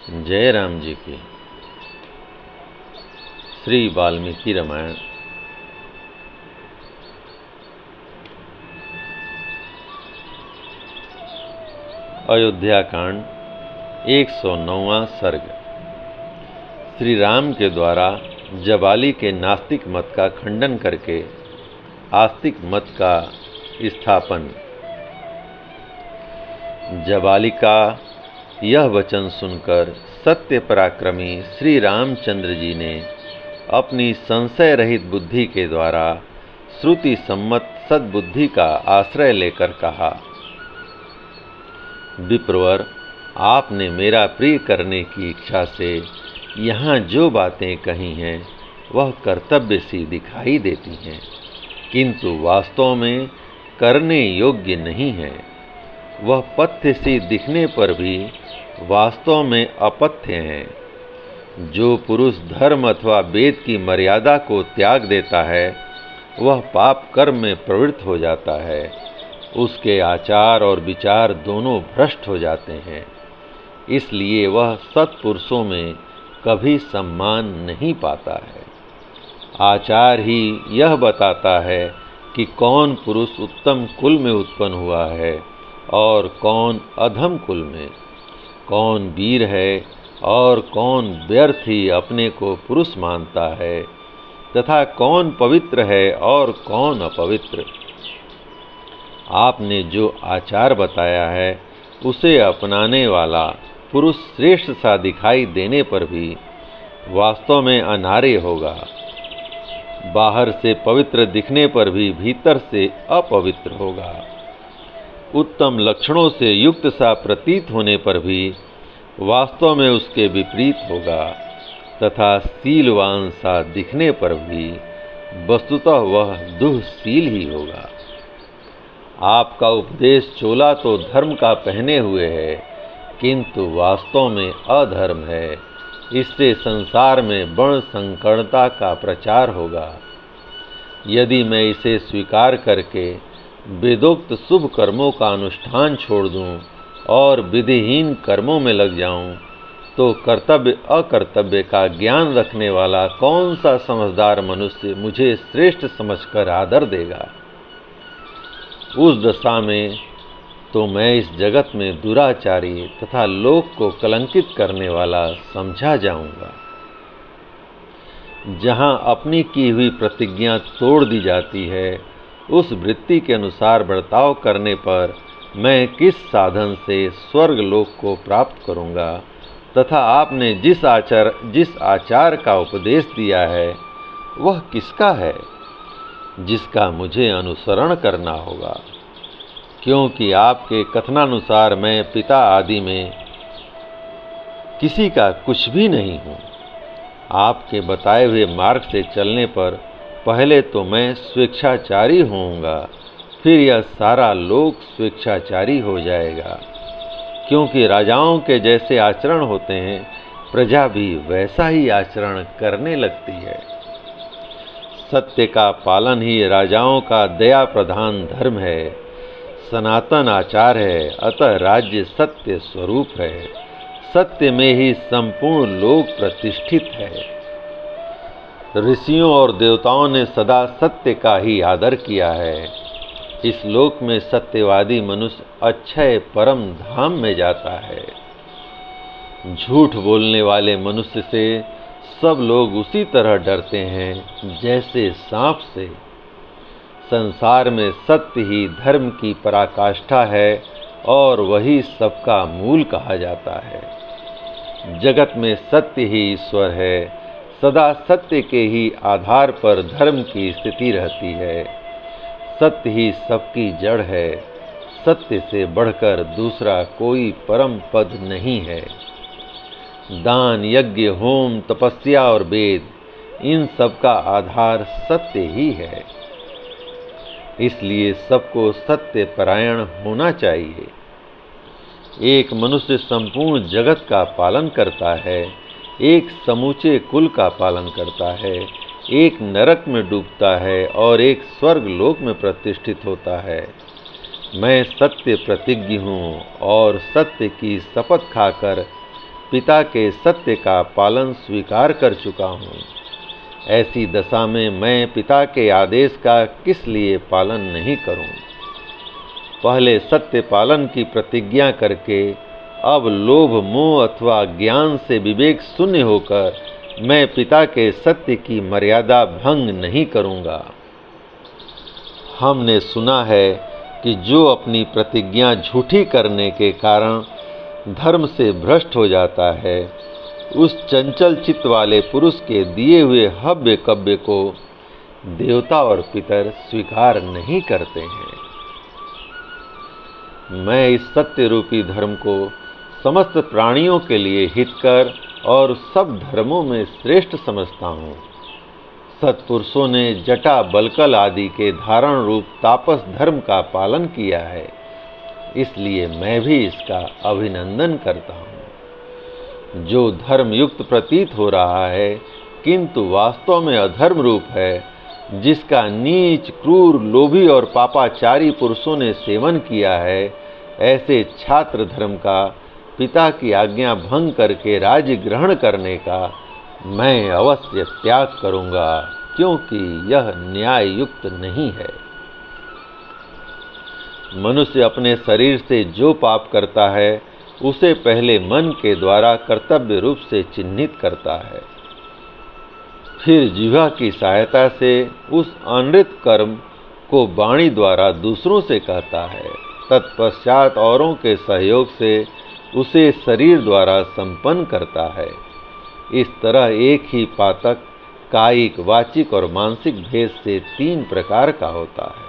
जय राम जी की। श्री वाल्मीकि रामायण। अयोध्या कांड 109वां सर्ग। श्री राम के द्वारा जबाली के नास्तिक मत का खंडन करके आस्तिक मत का स्थापन। जबाली का यह वचन सुनकर सत्य पराक्रमी श्री रामचंद्र जी ने अपनी संशय रहित बुद्धि के द्वारा श्रुति सम्मत सद्बुद्धि का आश्रय लेकर कहा, विप्रवर, आपने मेरा प्रिय करने की इच्छा से यहाँ जो बातें कही हैं वह कर्तव्य सी दिखाई देती हैं, किंतु वास्तव में करने योग्य नहीं है। वह पथ्य सी दिखने पर भी वास्तव में अपथ्य हैं। जो पुरुष धर्म अथवा वेद की मर्यादा को त्याग देता है वह पाप कर्म में प्रवृत्त हो जाता है। उसके आचार और विचार दोनों भ्रष्ट हो जाते हैं, इसलिए वह सत्पुरुषों में कभी सम्मान नहीं पाता है। आचार ही यह बताता है कि कौन पुरुष उत्तम कुल में उत्पन्न हुआ है और कौन अधम कुल में, कौन वीर है और कौन व्यर्थ ही अपने को पुरुष मानता है, तथा कौन पवित्र है और कौन अपवित्र। आपने जो आचार बताया है उसे अपनाने वाला पुरुष श्रेष्ठ सा दिखाई देने पर भी वास्तव में अनार्य होगा। बाहर से पवित्र दिखने पर भी भीतर से अपवित्र होगा। उत्तम लक्षणों से युक्त सा प्रतीत होने पर भी वास्तव में उसके विपरीत होगा, तथा शीलवान सा दिखने पर भी वस्तुतः वह दुःशील ही होगा। आपका उपदेश चोला तो धर्म का पहने हुए है, किंतु वास्तव में अधर्म है। इससे संसार में वर्ण संकरता का प्रचार होगा। यदि मैं इसे स्वीकार करके वेदोक्त शुभ कर्मों का अनुष्ठान छोड़ दूं और विधिहीन कर्मों में लग जाऊं, तो कर्तव्य अकर्तव्य का ज्ञान रखने वाला कौन सा समझदार मनुष्य मुझे श्रेष्ठ समझकर आदर देगा। उस दशा में तो मैं इस जगत में दुराचारी तथा लोक को कलंकित करने वाला समझा जाऊंगा। जहां अपनी की हुई प्रतिज्ञा तोड़ दी जाती है, उस वृत्ति के अनुसार बर्ताव करने पर मैं किस साधन से स्वर्ग लोक को प्राप्त करूंगा, तथा आपने जिस आचार का उपदेश दिया है वह किसका है जिसका मुझे अनुसरण करना होगा। क्योंकि आपके कथनानुसार मैं पिता आदि में किसी का कुछ भी नहीं हूँ। आपके बताए हुए मार्ग से चलने पर पहले तो मैं स्वेच्छाचारी होऊंगा, फिर यह सारा लोक स्वेच्छाचारी हो जाएगा। क्योंकि राजाओं के जैसे आचरण होते हैं, प्रजा भी वैसा ही आचरण करने लगती है। सत्य का पालन ही राजाओं का दया प्रधान धर्म है, सनातन आचार है। अतः राज्य सत्य स्वरूप है। सत्य में ही संपूर्ण लोक प्रतिष्ठित है। ऋषियों और देवताओं ने सदा सत्य का ही आदर किया है। इस लोक में सत्यवादी मनुष्य अक्षय परम धाम में जाता है। झूठ बोलने वाले मनुष्य से सब लोग उसी तरह डरते हैं जैसे सांप से। संसार में सत्य ही धर्म की पराकाष्ठा है और वही सबका मूल कहा जाता है। जगत में सत्य ही ईश्वर है। सदा सत्य के ही आधार पर धर्म की स्थिति रहती है। सत्य ही सबकी जड़ है। सत्य से बढ़कर दूसरा कोई परम पद नहीं है। दान, यज्ञ, होम, तपस्या और वेद, इन सब का आधार सत्य ही है। इसलिए सबको सत्य परायण होना चाहिए। एक मनुष्य संपूर्ण जगत का पालन करता है, एक समूचे कुल का पालन करता है, एक नरक में डूबता है और एक स्वर्ग लोक में प्रतिष्ठित होता है। मैं सत्य प्रतिज्ञ हूँ और सत्य की शपथ खाकर पिता के सत्य का पालन स्वीकार कर चुका हूँ। ऐसी दशा में मैं पिता के आदेश का किस लिए पालन नहीं करूं? पहले सत्य पालन की प्रतिज्ञा करके अब लोभ, मोह अथवा ज्ञान से विवेक शून्य होकर मैं पिता के सत्य की मर्यादा भंग नहीं करूंगा। हमने सुना है कि जो अपनी प्रतिज्ञा झूठी करने के कारण धर्म से भ्रष्ट हो जाता है, उस चंचल चित्त वाले पुरुष के दिए हुए हव्य कव्य को देवता और पितर स्वीकार नहीं करते हैं। मैं इस सत्य रूपी धर्म को समस्त प्राणियों के लिए हितकर और सब धर्मों में श्रेष्ठ समझता हूँ। सत्पुरुषों ने जटा, बलकल आदि के धारण रूप तापस धर्म का पालन किया है, इसलिए मैं भी इसका अभिनंदन करता हूँ। जो धर्म युक्त प्रतीत हो रहा है किंतु वास्तव में अधर्म रूप है, जिसका नीच, क्रूर, लोभी और पापाचारी पुरुषों ने सेवन किया है, ऐसे छात्र धर्म का पिता की आज्ञा भंग करके राज्य ग्रहण करने का मैं अवश्य त्याग करूंगा, क्योंकि यह न्याय युक्त नहीं है। मनुष्य अपने शरीर से जो पाप करता है उसे पहले मन के द्वारा कर्तव्य रूप से चिन्हित करता है, फिर जिह्वा की सहायता से उस अनृत कर्म को वाणी द्वारा दूसरों से कहता है, तत्पश्चात औरों के सहयोग से उसे शरीर द्वारा संपन्न करता है। इस तरह एक ही पातक कायिक, वाचिक और मानसिक भेद से 3 प्रकार का होता है।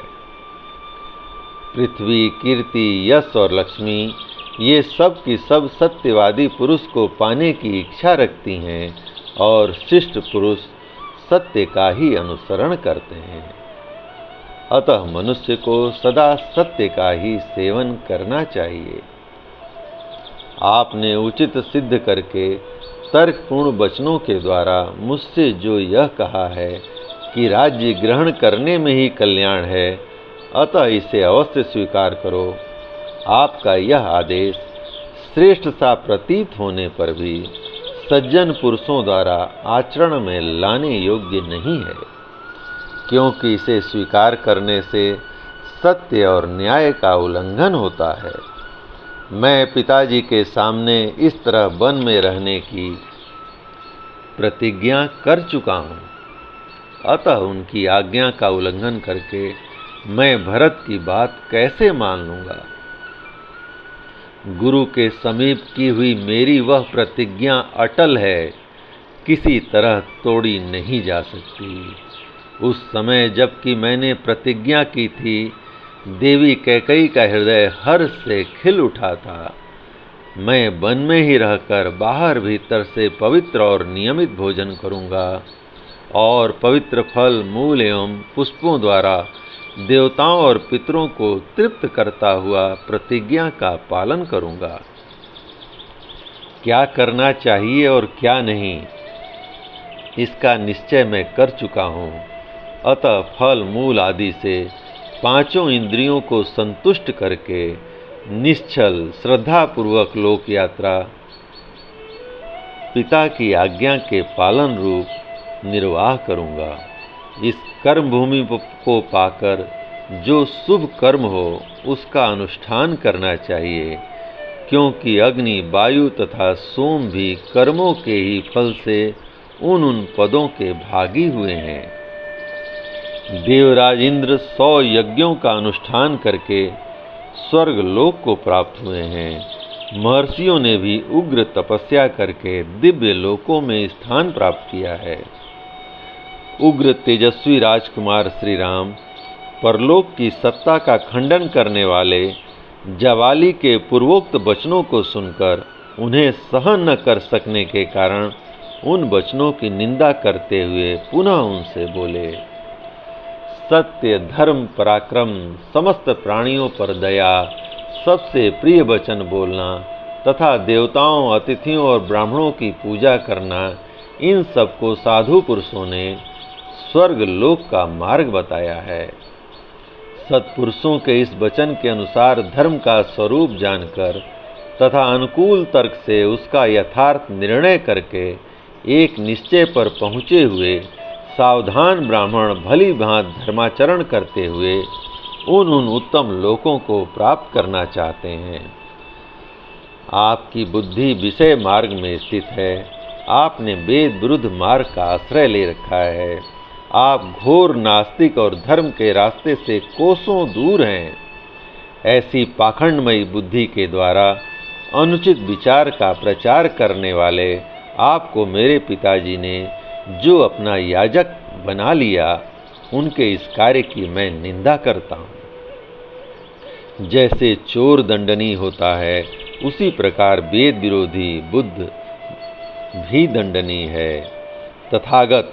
पृथ्वी, कीर्ति, यश और लक्ष्मी ये सब की सब सत्यवादी पुरुष को पाने की इच्छा रखती हैं और शिष्ट पुरुष सत्य का ही अनुसरण करते हैं। अतः मनुष्य को सदा सत्य का ही सेवन करना चाहिए। आपने उचित सिद्ध करके तर्कपूर्ण वचनों के द्वारा मुझसे जो यह कहा है कि राज्य ग्रहण करने में ही कल्याण है, अतः इसे अवश्य स्वीकार करो। आपका यह आदेश श्रेष्ठ सा प्रतीत होने पर भी सज्जन पुरुषों द्वारा आचरण में लाने योग्य नहीं है, क्योंकि इसे स्वीकार करने से सत्य और न्याय का उल्लंघन होता है। मैं पिताजी के सामने इस तरह वन में रहने की प्रतिज्ञा कर चुका हूँ, अतः उनकी आज्ञा का उल्लंघन करके मैं भरत की बात कैसे मान लूँगा। गुरु के समीप की हुई मेरी वह प्रतिज्ञा अटल है, किसी तरह तोड़ी नहीं जा सकती। उस समय जबकि मैंने प्रतिज्ञा की थी, देवी कैकेयी का हृदय हर्ष से खिल उठा था। मैं वन में ही रहकर बाहर भीतर से पवित्र और नियमित भोजन करूंगा और पवित्र फल, मूल एवं पुष्पों द्वारा देवताओं और पितरों को तृप्त करता हुआ प्रतिज्ञा का पालन करूंगा। क्या करना चाहिए और क्या नहीं, इसका निश्चय मैं कर चुका हूँ। अतः फल, मूल आदि से 5 इंद्रियों को संतुष्ट करके निश्चल श्रद्धापूर्वक लोक यात्रा पिता की आज्ञा के पालन रूप निर्वाह करूंगा। इस कर्म भूमि को पाकर जो शुभ कर्म हो उसका अनुष्ठान करना चाहिए, क्योंकि अग्नि, वायु तथा सोम भी कर्मों के ही फल से उन पदों के भागी हुए हैं। देवराज इंद्र 100 यज्ञों का अनुष्ठान करके स्वर्ग लोक को प्राप्त हुए हैं। महर्षियों ने भी उग्र तपस्या करके दिव्य लोकों में स्थान प्राप्त किया है। उग्र तेजस्वी राजकुमार श्री राम परलोक की सत्ता का खंडन करने वाले जवाली के पूर्वोक्त वचनों को सुनकर उन्हें सहन न कर सकने के कारण उन वचनों की निंदा करते हुए पुनः उनसे बोले, सत्य, धर्म, पराक्रम, समस्त प्राणियों पर दया, सबसे प्रिय वचन बोलना तथा देवताओं, अतिथियों और ब्राह्मणों की पूजा करना, इन सबको साधु पुरुषों ने स्वर्ग लोक का मार्ग बताया है। सत्पुरुषों के इस वचन के अनुसार धर्म का स्वरूप जानकर तथा अनुकूल तर्क से उसका यथार्थ निर्णय करके एक निश्चय पर पहुँचे हुए सावधान ब्राह्मण भली भांति धर्माचरण करते हुए उन उत्तम लोकों को प्राप्त करना चाहते हैं। आपकी बुद्धि विषय मार्ग में स्थित है। आपने वेद विरुद्ध मार्ग का आश्रय ले रखा है। आप घोर नास्तिक और धर्म के रास्ते से कोसों दूर हैं। ऐसी पाखंडमयी बुद्धि के द्वारा अनुचित विचार का प्रचार करने वाले आपको मेरे पिताजी ने जो अपना याजक बना लिया, उनके इस कार्य की मैं निंदा करता हूँ। जैसे चोर दंडनीय होता है, उसी प्रकार वेद विरोधी बुद्ध भी दंडनीय है। तथागत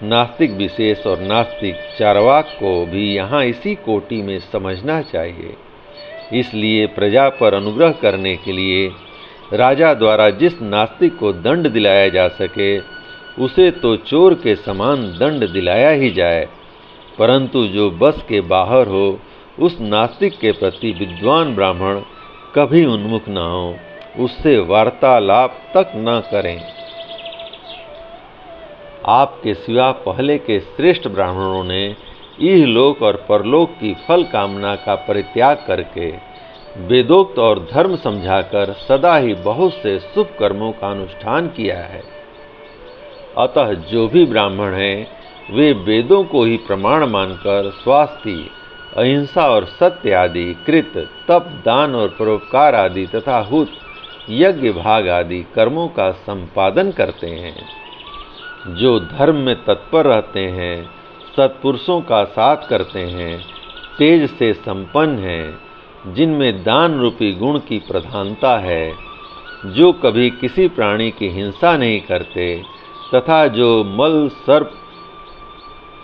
नास्तिक विशेष और नास्तिक चार्वाक को भी यहाँ इसी कोटि में समझना चाहिए। इसलिए प्रजा पर अनुग्रह करने के लिए राजा द्वारा जिस नास्तिक को दंड दिलाया जा सके, उसे तो चोर के समान दंड दिलाया ही जाए, परंतु जो बस के बाहर हो, उस नास्तिक के प्रति विद्वान ब्राह्मण कभी उन्मुख न हो, उससे वार्तालाप तक न करें। आपके सिवा पहले के श्रेष्ठ ब्राह्मणों ने इहलोक और परलोक की फल कामना का परित्याग करके वेदोक्त और धर्म समझाकर सदा ही बहुत से शुभ कर्मों का अनुष्ठान किया है। अतः जो भी ब्राह्मण हैं, वे वेदों को ही प्रमाण मानकर स्वास्थ्य, अहिंसा और सत्य आदि, कृत, तप, दान और परोपकार आदि तथा हुत, यज्ञ भाग आदि कर्मों का संपादन करते हैं। जो धर्म में तत्पर रहते हैं, सत्पुरुषों का साथ करते हैं, तेज से संपन्न हैं, जिनमें दान रूपी गुण की प्रधानता है, जो कभी किसी प्राणी की हिंसा नहीं करते तथा जो मल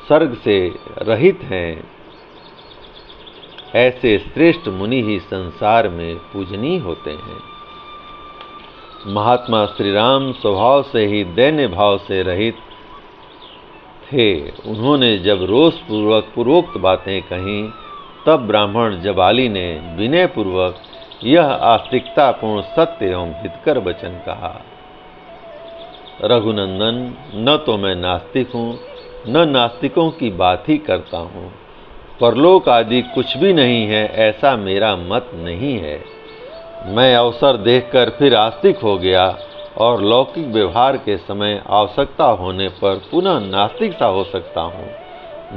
सर्ग से रहित हैं, ऐसे श्रेष्ठ मुनि ही संसार में पूजनीय होते हैं। महात्मा श्री राम स्वभाव से ही दैन्य भाव से रहित थे। उन्होंने जब रोष पूर्वक पूर्वोक्त बातें कहीं, तब ब्राह्मण जबाली ने विनय पूर्वक यह आस्तिकतापूर्ण सत्य एवं हितकर वचन कहा। रघुनंदन, न तो मैं नास्तिक हूँ, न नास्तिकों की बात ही करता हूँ। परलोक आदि कुछ भी नहीं है, ऐसा मेरा मत नहीं है। मैं अवसर देखकर फिर आस्तिक हो गया और लौकिक व्यवहार के समय आवश्यकता होने पर पुनः नास्तिक सा हो सकता हूँ।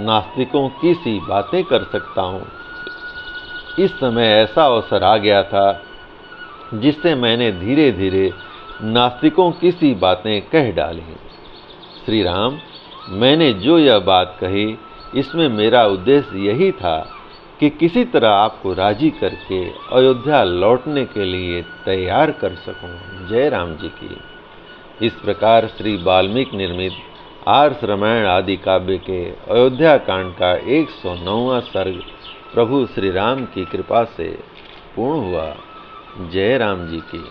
नास्तिकों की सी बातें कर सकता हूँ। इस समय ऐसा अवसर आ गया था जिससे मैंने धीरे धीरे नास्तिकों की सी बातें कह डाली। श्री राम, मैंने जो यह बात कही, इसमें मेरा उद्देश्य यही था कि किसी तरह आपको राजी करके अयोध्या लौटने के लिए तैयार कर सकूं। जय राम जी की। इस प्रकार श्री वाल्मीकि निर्मित आर्ष रामायण आदि काव्य के अयोध्या कांड का 109वां सर्ग प्रभु श्री राम की कृपा से पूर्ण हुआ। जय राम जी की।